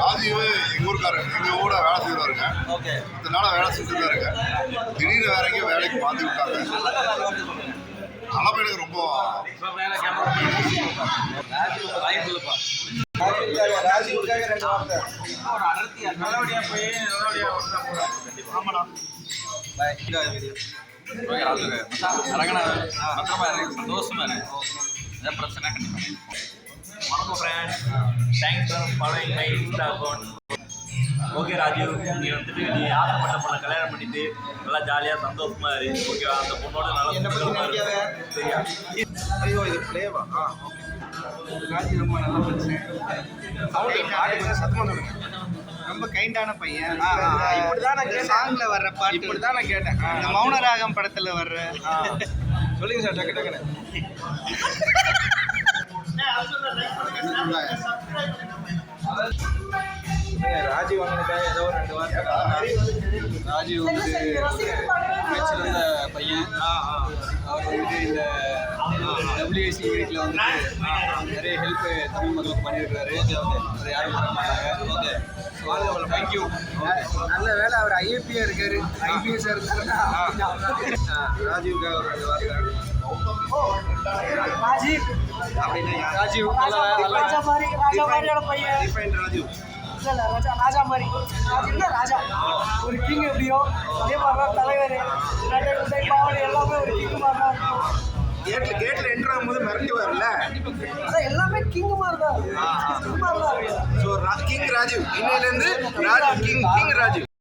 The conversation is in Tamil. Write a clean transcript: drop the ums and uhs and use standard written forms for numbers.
ராஜீவ் எங்கள் ஊருக்காரர், எங்கள் ஊட வேலை செய்கிறவருங்க. ஓகே, இதனால வேலை செஞ்சுட்டு தான் இருக்கேன். திடீர்னு வேற எங்கேயும் வேலைக்கு மாற்றி விட்டாங்க. தலைமையில ரொம்ப ராஜீவுக்காக 2 வார்த்தை நல்லபடியாக போய் நல்லபடியாக ஆமாடா சந்தோஷமா இருக்கு. எதாவது பிரச்சனை கண்டிப்பாக. வணக்கம் friends, thanks for following my Insta account. Okay Rajiv, நீ வந்துட்டு நீ ஆசைப்பட்ட பொண்ணை கல்யாணம் பண்ணிட்டு நல்லா ஜாலியாக சந்தோஷமா இரு. ஓகேவா? அந்த பொண்ணோட நல்லா சரியா? ஐயோ இது பிளேவா? ராஜி ரொம்ப நல்ல மனுஷன். சத்தமாக ரொம்ப கைண்டான பையன். இப்படிதான் நான் கேட்டேன். சாங்ல வர்ற பாட்டு இப்படிதான் நான் கேட்டேன். இந்த மௌனராகம் படத்துல வர்ற சொல்லுங்க சார். டக்கு டக்குன்னு ராஜீவ் வாங்கினதுக்காக ஏதோ 2 வார்த்தை. ராஜீவ் வந்து சிறந்த பையன். அவர் வந்து இந்த WIC வீட்டில் வந்துட்டு நிறைய ஹெல்ப் தமிழ் மக்களுக்கு பண்ணியிருக்கிறாரு. அதை யாரும் பண்ண மாட்டாங்க. Okay, thank you. நல்ல வேலை அவர் ஐஏபியாக இருக்காரு. IPS இருக்காருன்னா ராஜீவுக்காக ஒரு 2 வார்த்தை. ராஜீவ் அப்படின்னு ராஜீவ் ராஜீவ் ராஜா மாதிரி ராஜா ஒரு கிங் எப்படியோ அதே மாதிரிதான் தலைவர் பாவனை எல்லாமே ஒரு கிங் மாதிரி தான் இருக்கும். கேட்ல என்ட்ரு ஆகும்போது மிரட்டி வரல. அதான் எல்லாமே கிங் மாதிரி தான் இருக்கு. ஸோ கிங் ராஜீவ் இன்னையிலேருந்து ராஜீவ் கிங் ராஜீவ்.